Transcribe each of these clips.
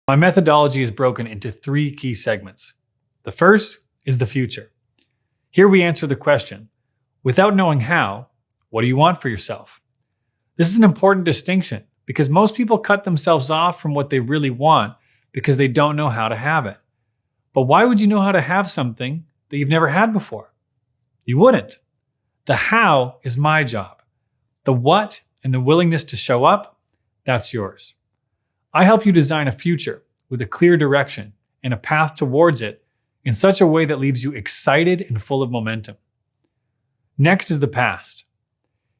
My methodology is broken into 3 key segments. The first is the future. Here we answer the question, without knowing how, what do you want for yourself? This is an important distinction because most people cut themselves off from what they really want because they don't know how to have it. But why would you know how to have something that you've never had before? You wouldn't. The how is my job. The what and the willingness to show up, that's yours. I help you design a future with a clear direction and a path towards it in such a way that leaves you excited and full of momentum. Next is the past.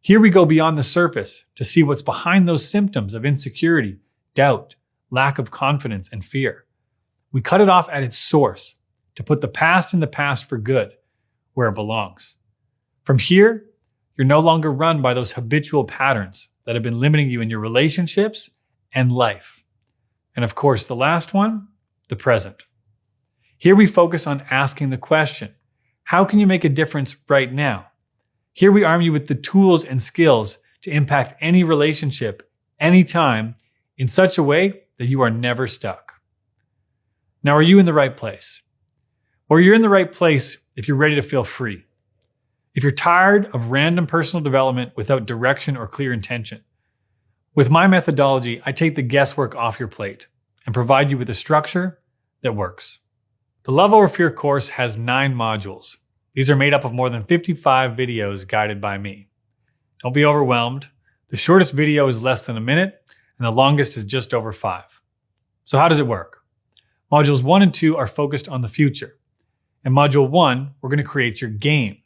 Here we go beyond the surface to see what's behind those symptoms of insecurity, doubt, lack of confidence, and fear. We cut it off at its source to put the past in the past for good, where it belongs. From here, you're no longer run by those habitual patterns that have been limiting you in your relationships and life. And of course, the last one, the present. Here we focus on asking the question, how can you make a difference right now? Here we arm you with the tools and skills to impact any relationship, anytime, in such a way that you are never stuck. Now, are you in the right place? Well, you're in the right place if you're ready to feel free. If you're tired of random personal development without direction or clear intention. With my methodology, I take the guesswork off your plate and provide you with a structure that works. The Love Over Fear course has 9 modules. These are made up of more than 55 videos guided by me. Don't be overwhelmed. The shortest video is less than a minute, and the longest is just over 5. So how does it work? Modules 1 and 2 are focused on the future. In Module 1, we're going to create your game.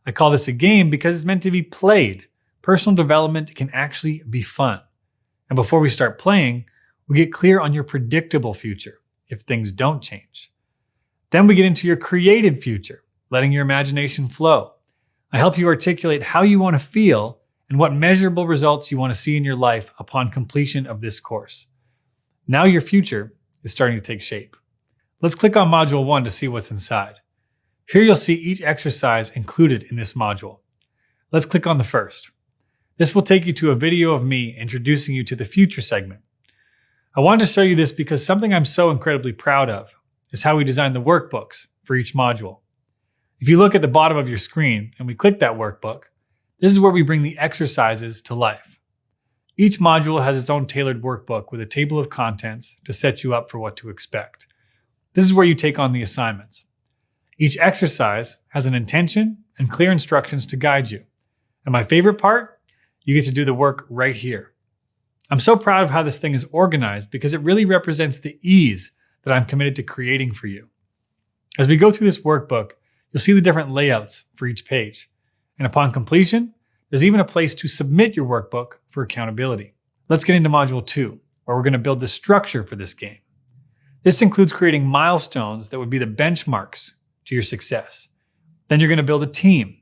I call this a game because it's meant to be played. Personal development can actually be fun. And before we start playing, we get clear on your predictable future if things don't change. Then we get into your created future, letting your imagination flow. I help you articulate how you want to feel and what measurable results you want to see in your life upon completion of this course. Now your future is starting to take shape. Let's click on Module 1 to see what's inside. Here you'll see each exercise included in this module. Let's click on the first. This will take you to a video of me introducing you to the future segment. I wanted to show you this because something I'm so incredibly proud of is how we designed the workbooks for each module. If you look at the bottom of your screen and we click that workbook, this is where we bring the exercises to life. Each module has its own tailored workbook with a table of contents to set you up for what to expect. This is where you take on the assignments. Each exercise has an intention and clear instructions to guide you. And my favorite part, you get to do the work right here. I'm so proud of how this thing is organized because it really represents the ease that I'm committed to creating for you. As we go through this workbook, you'll see the different layouts for each page. And upon completion, there's even a place to submit your workbook for accountability. Let's get into Module 2, where we're going to build the structure for this game. This includes creating milestones that would be the benchmarks to your success. Then you're going to build a team.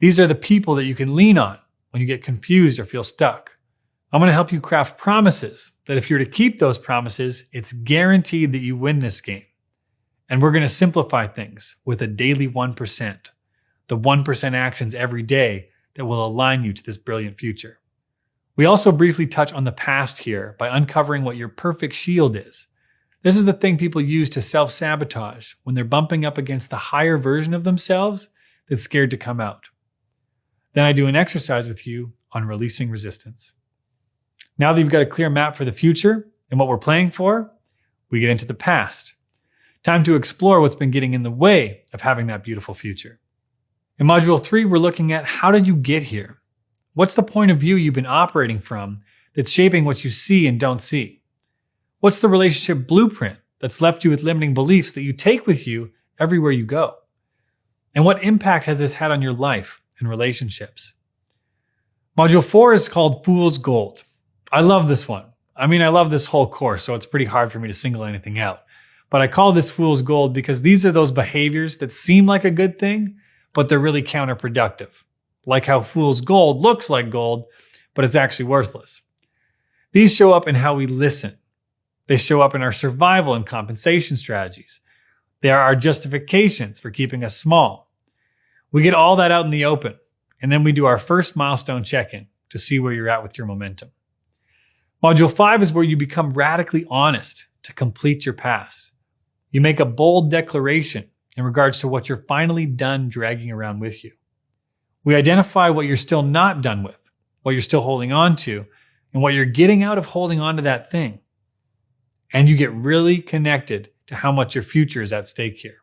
These are the people that you can lean on when you get confused or feel stuck. I'm going to help you craft promises that if you're to keep those promises, it's guaranteed that you win this game. And we're going to simplify things with a daily 1%, the 1% actions every day that will align you to this brilliant future. We also briefly touch on the past here by uncovering what your perfect shield is. This is the thing people use to self-sabotage when they're bumping up against the higher version of themselves that's scared to come out. Then I do an exercise with you on releasing resistance. Now that you've got a clear map for the future and what we're playing for, we get into the past. Time to explore what's been getting in the way of having that beautiful future. In Module 3, we're looking at how did you get here? What's the point of view you've been operating from that's shaping what you see and don't see? What's the relationship blueprint that's left you with limiting beliefs that you take with you everywhere you go? And what impact has this had on your life and relationships? Module 4 is called Fool's Gold. I love this one. I love this whole course, so it's pretty hard for me to single anything out. But I call this Fool's Gold because these are those behaviors that seem like a good thing, but they're really counterproductive. Like how fool's gold looks like gold, but it's actually worthless. These show up in how we listen. They show up in our survival and compensation strategies. They are our justifications for keeping us small. We get all that out in the open, and then we do our first milestone check-in to see where you're at with your momentum. Module 5 is where you become radically honest to complete your past. You make a bold declaration in regards to what you're finally done dragging around with you. We identify what you're still not done with, what you're still holding on to, and what you're getting out of holding on to that thing. And you get really connected to how much your future is at stake here.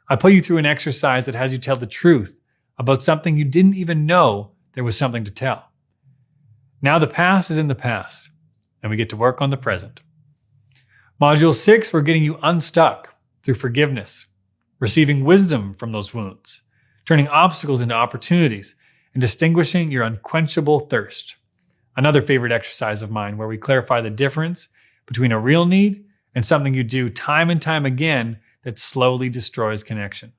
I put you through an exercise that has you tell the truth about something you didn't even know there was something to tell. Now the past is in the past, and we get to work on the present. Module 6, we're getting you unstuck through forgiveness, receiving wisdom from those wounds, turning obstacles into opportunities, and distinguishing your unquenchable thirst. Another favorite exercise of mine where we clarify the difference between a real need and something you do time and time again that slowly destroys connection.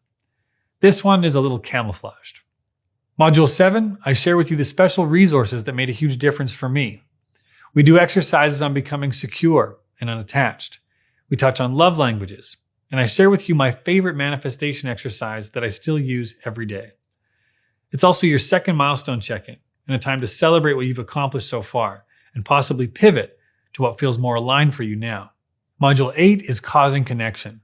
This one is a little camouflaged. Module 7, I share with you the special resources that made a huge difference for me. We do exercises on becoming secure and unattached. We touch on love languages, and I share with you my favorite manifestation exercise that I still use every day. It's also your second milestone check-in and a time to celebrate what you've accomplished so far and possibly pivot to what feels more aligned for you now. Module 8 is causing connection.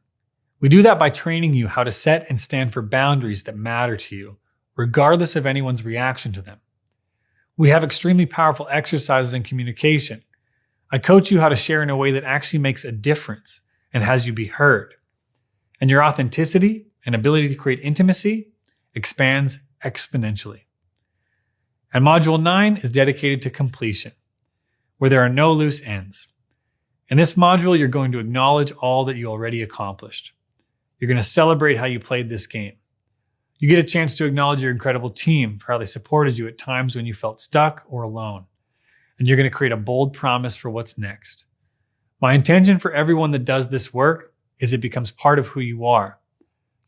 We do that by training you how to set and stand for boundaries that matter to you, regardless of anyone's reaction to them. We have extremely powerful exercises in communication. I coach you how to share in a way that actually makes a difference and has you be heard. And your authenticity and ability to create intimacy expands exponentially. And Module 9 is dedicated to completion, where there are no loose ends. In this module, you're going to acknowledge all that you already accomplished. You're going to celebrate how you played this game. You get a chance to acknowledge your incredible team for how they supported you at times when you felt stuck or alone. And you're going to create a bold promise for what's next. My intention for everyone that does this work is it becomes part of who you are.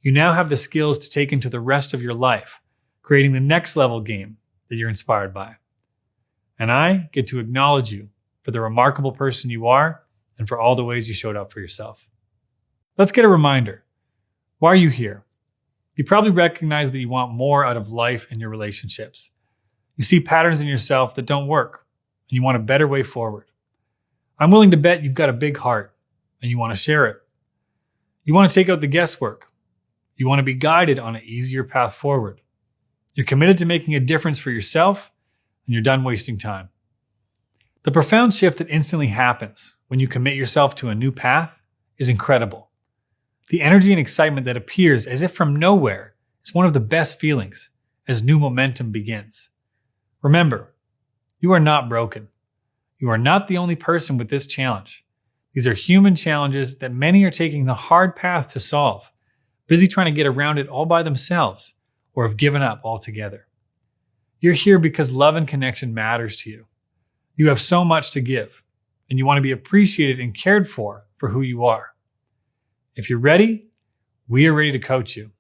You now have the skills to take into the rest of your life, creating the next level game that you're inspired by. And I get to acknowledge you for the remarkable person you are and for all the ways you showed up for yourself. Let's get a reminder. Why are you here? You probably recognize that you want more out of life and your relationships. You see patterns in yourself that don't work, and you want a better way forward. I'm willing to bet you've got a big heart, and you want to share it. You want to take out the guesswork. You want to be guided on an easier path forward. You're committed to making a difference for yourself, and you're done wasting time. The profound shift that instantly happens when you commit yourself to a new path is incredible. The energy and excitement that appears as if from nowhere is one of the best feelings as new momentum begins. Remember, you are not broken. You are not the only person with this challenge. These are human challenges that many are taking the hard path to solve, busy trying to get around it all by themselves, or have given up altogether. You're here because love and connection matters to you. You have so much to give, and you want to be appreciated and cared for who you are. If you're ready, we are ready to coach you.